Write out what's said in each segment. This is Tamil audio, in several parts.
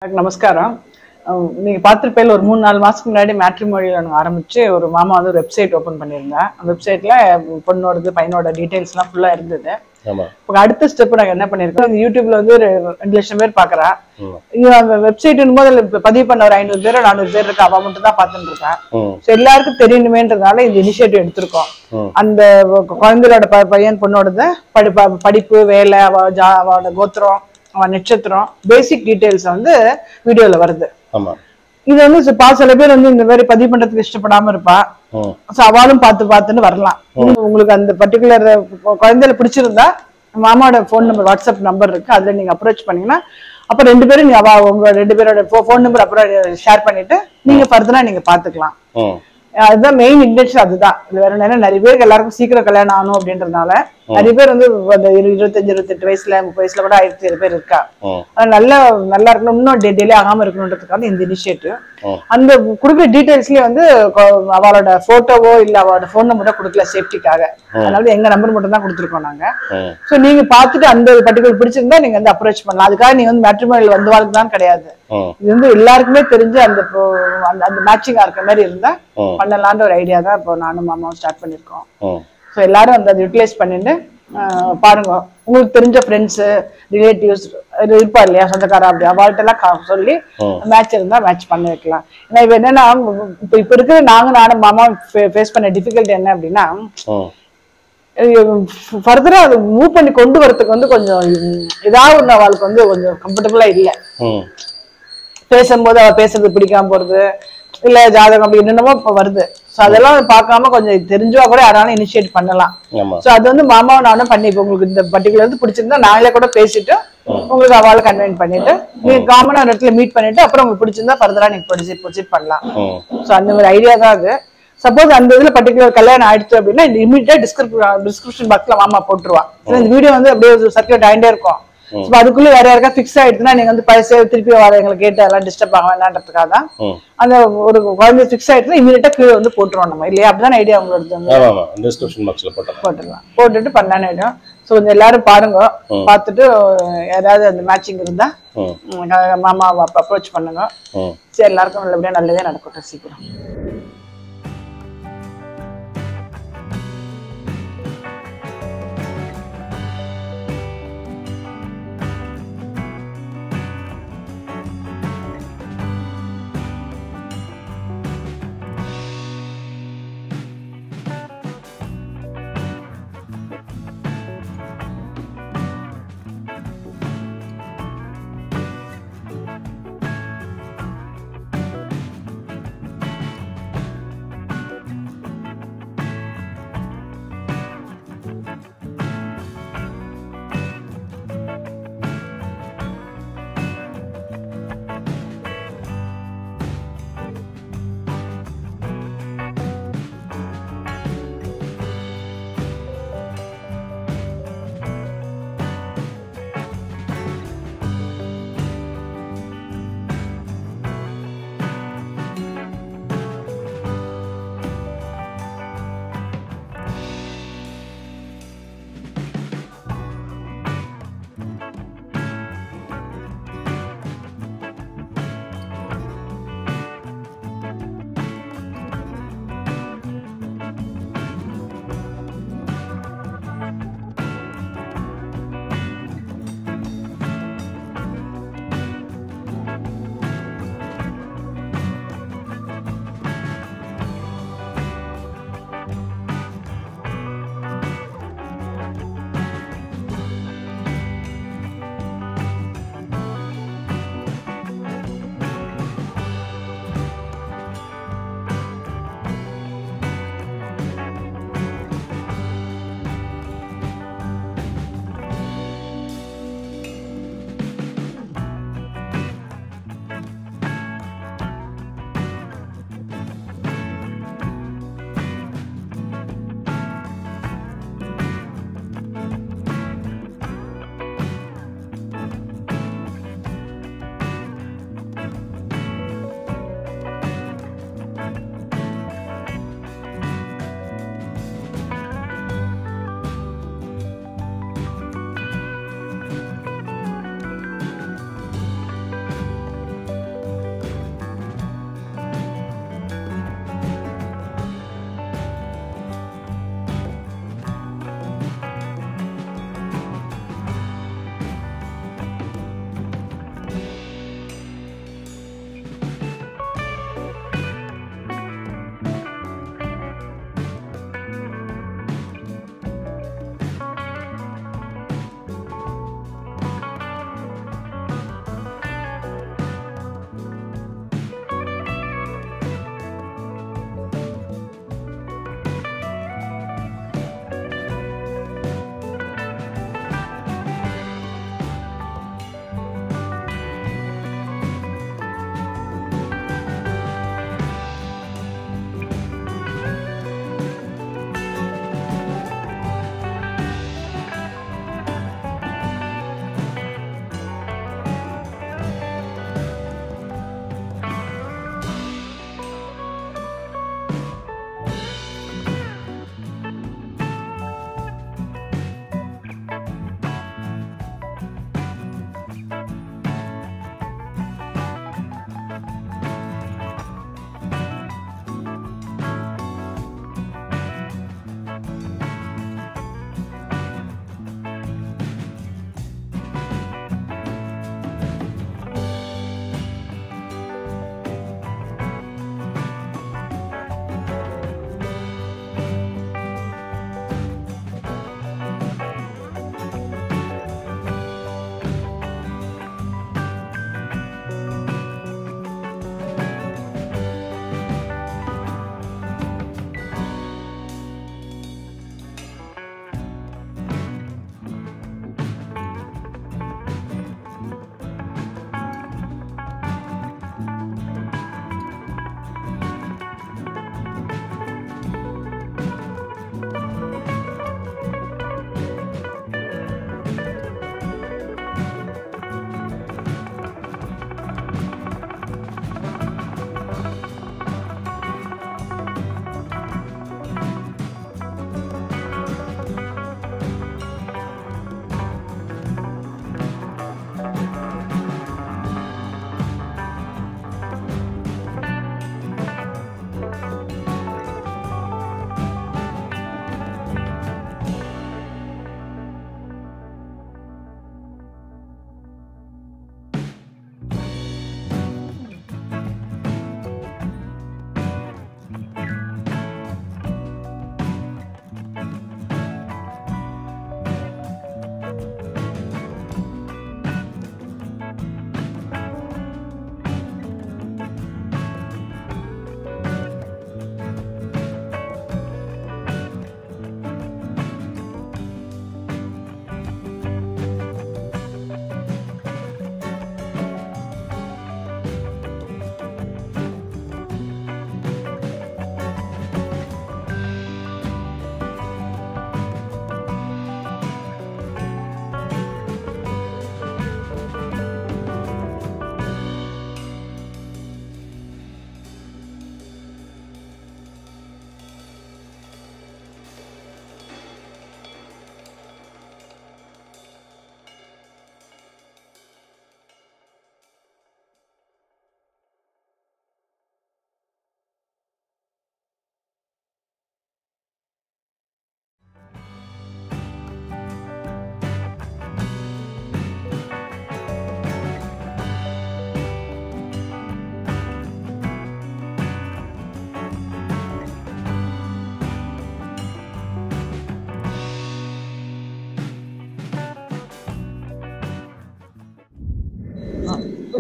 நமஸ்காரம். நீங்க பார்த்திருப்பேன் ஒரு 3-4 மாசத்துக்கு முன்னாடி மேட்ரிமோனியல் ஆரம்பிச்சு ஒரு மாமா வந்து ஒரு வெப்சைட் ஓபன் பண்ணியிருந்தேன். அந்த வெப்சைட்ல பொண்ணோடது பையனோட டீடைல்ஸ் எல்லாம் ஃபுல்லா இருந்தது. அடுத்த ஸ்டெப் நாங்க என்ன பண்ணிருக்கோம், யூடியூப்ல வந்து ஒரு 2 லட்சம் பேர் பாக்குறா. அந்த வெப்சைட் போது பதிவு பண்ண ஒரு 500 பேர் 400 பேர் இருக்கு. அவ மட்டும் தான் பாத்துட்டு இருக்கேன். எல்லாருக்கும் தெரியணுமேன்றதுனால இந்த இனிஷியேட்டிவ் எடுத்திருக்கோம். அந்த குழந்தையோட பையன் பொண்ணோடது படிப்பு, வேலை, அவளோட கோத்திரம், அவன் நட்சத்திரம், பேசிக் டீடைல்ஸ் வந்து வீடியோல வருது. இது வந்து சில பேர் வந்து இந்த மாதிரி பதிவு பண்றதுக்கு இஷ்டப்படாம இருப்பா. அவளும் பார்த்துன்னு வரலாம். உங்களுக்கு அந்த பர்டிகுலர் குழந்தையில பிடிச்சிருந்தா மாமாவோட போன் நம்பர், வாட்ஸ்அப் நம்பர் இருக்கு, அதுல நீங்க அப்ரோச் பண்ணீங்கன்னா அப்ப 2 பேரும் உங்க 2 பேரோட போன் நம்பர் அப்புறம் ஷேர் பண்ணிட்டு நீங்க ஃபர்தரா நீங்க பாத்துக்கலாம். அதுதான் மெயின் இன்டென்ஷன். அதுதான் வேற என்ன, நிறைய பேருக்கு எல்லாருக்கும் சீக்கிரம் கல்யாணம் ஆகணும் அப்படின்றதுனால நிறைய பேர் வந்து 25-28 வயசுல 30 வயசுல கூட 1000 பேர் இருக்கா. நல்லா இருக்கணும், இன்னும் டிலே ஆகாம இருக்கணும்ன்றதுக்காக இந்த இனிஷியேட்டிவ். அந்த குடுக்குற டீடைல்ஸ்லயே வந்து அவளோட போட்டோவோ இல்ல அவளோட போன் நம்பரோ கொடுக்கல சேஃப்டிக்காக. அதனால எங்க நம்பர் மட்டும் தான் கொடுத்துருக்கோம் நாங்க. சோ நீங்க பாத்துட்டு அந்த பர்டிகுலர் பிடிச்சிருந்தா நீங்க வந்து அப்ரோச் பண்ணலாம். அதுக்காக நீங்க வந்து மேட்ரிமோனியல் வந்து வாழ்க்கை கிடையாது. இது வந்து எல்லாருக்குமே தெரிஞ்சு அந்த மேட்சிங்கா இருக்கிற மாதிரி இருந்தா பண்ணலான்ற ஒரு ஐடியா தான் இப்போ நானும் மாமாவும் ஸ்டார்ட் பண்ணிருக்கோம். ஸோ எல்லாரும் அந்த யூட்டிலைஸ் பண்ணிட்டு பாருங்க. உங்களுக்கு தெரிஞ்ச ஃப்ரெண்ட்ஸ், ரிலேட்டிவ்ஸ் இருப்பா இல்லையா, சொந்தக்காரா, அப்படி அவள்கிட்ட எல்லாம் சொல்லி மேட்ச் இருந்தா மேட்ச் பண்ணி வைக்கலாம். ஏன்னா இப்ப என்னன்னா, இப்ப இருக்கிற நானும் மாமா ஃபேஸ் பண்ண டிஃபிகல்ட் என்ன அப்படின்னா, ஃபர்தரா அதை மூவ் பண்ணி கொண்டு வரதுக்கு வந்து கொஞ்சம் ஏதாவது ஒண்ணு அவளுக்கு வந்து கொஞ்சம் கம்ஃபர்டபுளா இல்லை. பேசும்போது அவ பேசுறது பிடிக்காம போறது, இல்ல ஜாதகம் அப்படி என்னென்னமோ இப்ப வருது. சோ அதெல்லாம் பார்க்காம கொஞ்சம் தெரிஞ்சா கூட யாராலும் இனிஷியேட் பண்ணலாம். சோ அது வந்து மாமாவும் நானும் பண்ணி, இப்ப உங்களுக்கு இந்த பர்டிகுலர் பிடிச்சிருந்தா நாங்களே கூட பேசிட்டு உங்களுக்கு அவளை கன்வென்ட் பண்ணிட்டு நீங்க காமனா ஒரு இடத்துல மீட் பண்ணிட்டு அப்புறம் உங்களுக்கு பிடிச்சிருந்தா ஃபர்தரா நீங்க ப்ரொசீட் பண்ணலாம். சோ அந்த ஒரு ஐடியா தான் அது. சப்போஸ் அந்த இதுல பர்டிகுலர் கல்யாணம் ஆயிடுச்சு அப்படின்னா இமீடியட்டா டிஸ்கிரிப்ஷன் பாக்ஸ்ல மாமா போட்டுருவா. இந்த வீடியோ வந்து அப்படியே சர்க்குலேட் ஆகிட்டே இருக்கும். அதுக்குள்ள வேற யாருக்கா பிக்ஸ் ஆயிடுச்சுன்னா நீங்க வந்து பைசா திருப்பி வர எங்களை கேட்டு அதெல்லாம் டிஸ்டர்ப் ஆக வேண்டான்றதுக்காக தான் அந்த ஒரு குழந்தை பிக்ஸ் ஆயிடுச்சுன்னா இமீடியட்டா கீழே வந்து போட்டுருவோம் நம்ம, இல்லையா? அப்படிதான் ஐடியா உங்களோட போட்டுடலாம், போட்டுட்டு பண்ணலான்னு ஐடியா. ஸோ கொஞ்சம் எல்லாரும் பாருங்க, பார்த்துட்டு ஏதாவது அந்த மேட்சிங் இருந்தா மாமாவை அப்ரோச் பண்ணுங்க. சரி, எல்லாருக்கும் நல்லதே நடக்கட்டும் சீக்கிரம்.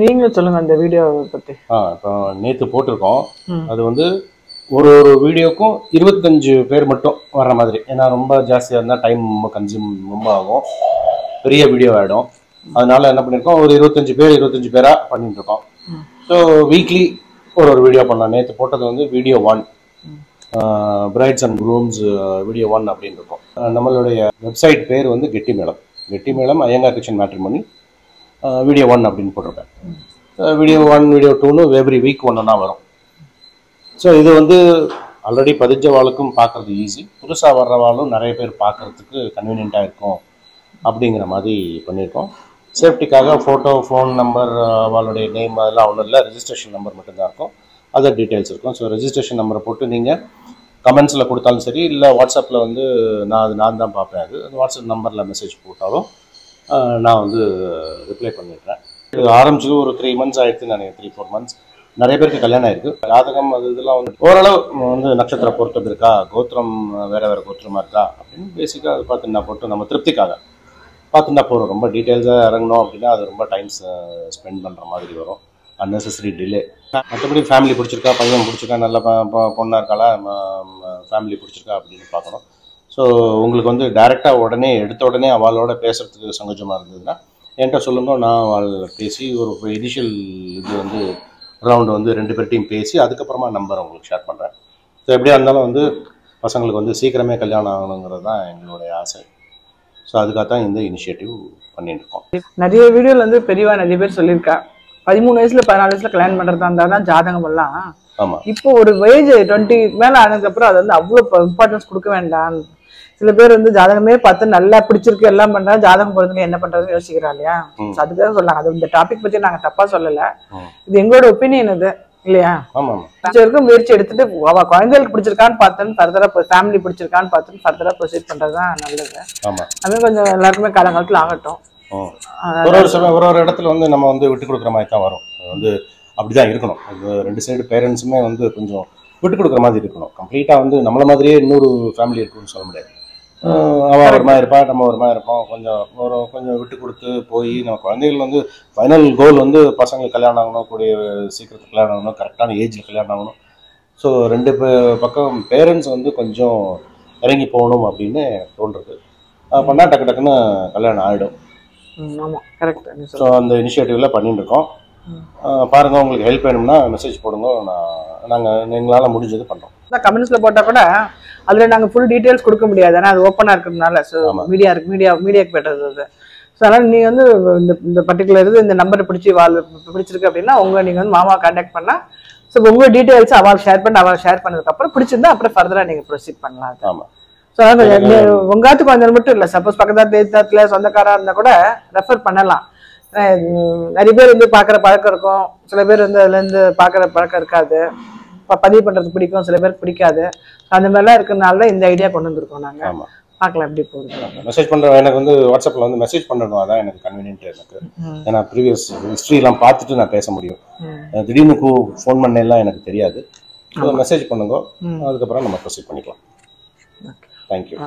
நீங்க சொல்லுங்க அந்த வீடியோ பத்தி. இப்போ நேற்று போட்டிருக்கோம். அது வந்து ஒரு வீடியோக்கும் 25 பேர் மட்டும் வர்ற மாதிரி. ஏன்னா ரொம்ப ஜாஸ்தியாக இருந்தால் டைம் ரொம்ப கன்சியூம் ரொம்ப ஆகும், பெரிய வீடியோ ஆகிடும். அதனால என்ன பண்ணியிருக்கோம், ஒரு 25 பேராக பண்ணிட்டு இருக்கோம். ஸோ வீக்லி ஒரு வீடியோ பண்ணலாம். நேற்று போட்டது வந்து video 1, brides and grooms video 1 அப்படின்னு இருக்கும். நம்மளுடைய வெப்சைட் பேர் வந்து கெட்டி மேளம் ஐயங்கார் கிச்சன் மேட்ரிமோனி வீடியோ 1 அப்படின்னு போட்டிருப்பேன். வீடியோ 1 வீடியோ 2ன்னு எவ்ரி வீக் ஒன்றா வரும். ஸோ இது வந்து ஆல்ரெடி பதிஞ்சவாளுக்கும் பார்க்குறது ஈஸி, புதுசாக வர்றவாளும் நிறைய பேர் பார்க்குறதுக்கு கன்வீனியண்ட்டாக இருக்கும் அப்படிங்கிற மாதிரி பண்ணியிருக்கோம். சேஃப்டிக்காக ஃபோட்டோ, ஃபோன் நம்பர், அவளுடைய நேம் அதெல்லாம் ஒன்றும் இல்லை, ரெஜிஸ்ட்ரேஷன் நம்பர் மட்டும்தான் இருக்கும், அதர் டீட்டெயில்ஸ் இருக்கும். ஸோ ரெஜிஸ்ட்ரேஷன் நம்பரை போட்டு நீங்கள் கமெண்ட்ஸில் கொடுத்தாலும் சரி, இல்லை வாட்ஸ்அப்பில் வந்து நான் தான் பார்ப்பேன். அது வாட்ஸ்அப் நம்பரில் மெசேஜ் போட்டாலும் நான் வந்து ரிப்ளை பண்ணிடுறேன். இது ஆரம்பிச்சது ஒரு 3 months ஆகிடுச்சுன்னு நினைக்கிறேன், 3-4 months. நிறைய பேருக்கு கல்யாணம் ஆயிருக்கு. ஜாதகம் அது இதெல்லாம் வந்து ஓரளவு வந்து நட்சத்திர பொருத்தம் இருக்கா, கோத்திரம் வேறு கோத்திரமாக இருக்கா அப்படின்னு பேசிக்காக அது பார்த்துன்னா போட்டு நம்ம திருப்திக்காக பார்த்துன்னா போகிறோம். ரொம்ப டீட்டெயில்ஸாக இறங்கணும் அப்படின்னா அது ரொம்ப டைம்ஸ் ஸ்பெண்ட் பண்ணுற மாதிரி வரும், அன்னெசரி டிலே. மற்றபடி ஃபேமிலி பிடிச்சிருக்கா, பையன் பிடிச்சிருக்கா, நல்ல பொண்ணாக இருக்காளா, ஃபேமிலி பிடிச்சிருக்கா அப்படின்னு பார்க்கணும். ஸோ உங்களுக்கு வந்து டைரெக்டாக உடனே எடுத்த உடனே அவளோட பேசுகிறதுக்கு சங்கோஜமாக இருந்ததுன்னா என்கிட்ட சொல்லுங்க, நான் அவள் பேசி ஒரு இனிஷியல் இது வந்து ரவுண்டு வந்து 2 பேர்ட்டையும் பேசி அதுக்கப்புறமா நம்பர் உங்களுக்கு ஷேர் பண்ணுறேன். ஸோ எப்படியா இருந்தாலும் வந்து பசங்களுக்கு வந்து சீக்கிரமே கல்யாணம் ஆகணுங்கிறது தான் எங்களுடைய ஆசை. ஸோ அதுக்காக தான் இந்த இனிஷியேட்டிவ் பண்ணிட்டு இருக்கோம். நிறைய வீடியோவில் வந்து பெரியவா நிறைய பேர் சொல்லியிருக்கா 13 வயசுல 14 வயசுல கல்யாணம் பண்ணுறதா இருந்தால் தான் ஜாதகம் எல்லாம். ஆமாம், இப்போ ஒரு ஏஜ் 20 மேலே ஆனதுக்கப்புறம் அது வந்து அவ்வளோ இம்பார்ட்டன்ஸ் கொடுக்க வேண்டாம். சில பேர் வந்து ஜாதகமே பார்த்து நல்லா பிடிச்சிருக்கு எல்லாம் பண்றாங்க, ஜாதகம் போறதுக்கு என்ன பண்றதுன்னு யோசிக்கிறா இல்லையா. அதுக்காக சொல்லலாம். அது இந்த டாபிக் பத்தி நாங்க தப்பா சொல்லல, இது எங்களோட ஒப்பீனியன் இது இல்லையா. முயற்சி எடுத்துட்டு அவ குழந்தைகளுக்கு பிடிச்சிருக்கான்னு பார்த்து ஃபர்தரா ஃபேமிலி பிடிச்சிருக்கான்னு பார்த்து ஃபர்தரா ப்ரொசீட் பண்றதுதான் நல்லது. அது கொஞ்சம் எல்லாருக்குமே காலங்காலத்துல ஆகட்டும். ஒரு இடத்துல வந்து நம்ம வந்து விட்டு கொடுக்குற மாதிரி தான் வரும். வந்து அப்படிதான் இருக்கணும். 2 சைடு பேரண்ட்ஸுமே வந்து கொஞ்சம் விட்டு கொடுக்குற மாதிரி இருக்கணும். கம்ப்ளீட்டா வந்து நம்மள மாதிரியே இன்னொரு ஃபேமிலி இருக்குன்னு சொல்ல முடியாது. அவள் ஒரு மாதிரி இருப்பா, நம்ம ஒரு மாதிரி இருப்போம். கொஞ்சம் விட்டு கொடுத்து போய் நம்ம குழந்தைகள் வந்து ஃபைனல் கோல் வந்து பசங்களுக்கு கல்யாணம் ஆகணும், கூடிய சீக்கிரத்துக்கு கல்யாணம் ஆகணும், கரெக்டான ஏஜில் கல்யாணம் ஆகணும். ஸோ 2 பக்கம் பேரண்ட்ஸ் வந்து கொஞ்சம் இறங்கி போகணும் அப்படின்னு தோன்றுறது. பண்ணால் டக்குன்னு கல்யாணம் ஆகிடும். ஸோ அந்த இனிஷியேட்டிவ்ல பண்ணிட்டு இருக்கோம். பாருங்க, உங்களுக்கு ஹெல்ப் வேணும்னா மெசேஜ் போடுங்க, நாங்கள் எங்களால் முடிஞ்சது பண்ணுறோம். கமெண்ட்ஸ்ல போட்டா கூட அதுல நாங்க ஃபுல் டீடைல்ஸ் கொடுக்க முடியாது, ஏன்னா அது ஓப்பனா இருக்கிறதுனால. ஸோ மீடியாக்கு பெட்டது அது. ஸோ அதனால நீங்க வந்து இந்த பர்டிகுலர் இந்த நம்பரை பிடிச்சிருக்கு அப்படின்னா நீங்க வந்து மாமா கான்டாக்ட் பண்ணா ஸோ உங்க டீடைல்ஸ் அவள் ஷேர் பண்ணதுக்கு அப்புறம் பிடிச்சிருந்தா அப்புறம் ஃபர்தரா நீங்க ப்ரொசீட் பண்ணலாம். ஆமா. ஸோ உங்காத்துக்கு வந்தாலும் மட்டும் இல்லை, சப்போஸ் பக்கத்துல சொந்தக்காரா இருந்தா கூட ரெஃபர் பண்ணலாம். நிறைய பேர் வந்து பாக்குற பழக்கம் இருக்கும், சில பேர் வந்து அதுல இருந்து பாக்குற பழக்கம் இருக்காது, பதிவு பண்றது பிடிக்கும், சில பேருக்கு பிடிக்காது. அந்த மாதிரிலாம் இருக்கிறதுனால இந்த ஐடியா கொண்டு வந்திருக்கோம் நாங்க. பார்க்கலாம் எப்படி போகுது. மெசேஜ் பண்றேன், எனக்கு வந்து வாட்ஸ்அப்ல வந்து மெசேஜ் பண்ணணும், அதான் எனக்கு கன்வீனியன்ட். எனக்கு ஏன்னா ப்ரீவியஸ் ஹிஸ்டரி எல்லாம் பார்த்துட்டு நான் பேச முடியும். திடீர்னு ஃபோன் பண்ணலாம் எனக்கு தெரியாது. மெசேஜ் பண்ணுங்க, அதுக்கப்புறம் நம்ம ப்ரொசீட் பண்ணிக்கலாம். தேங்க்யூ.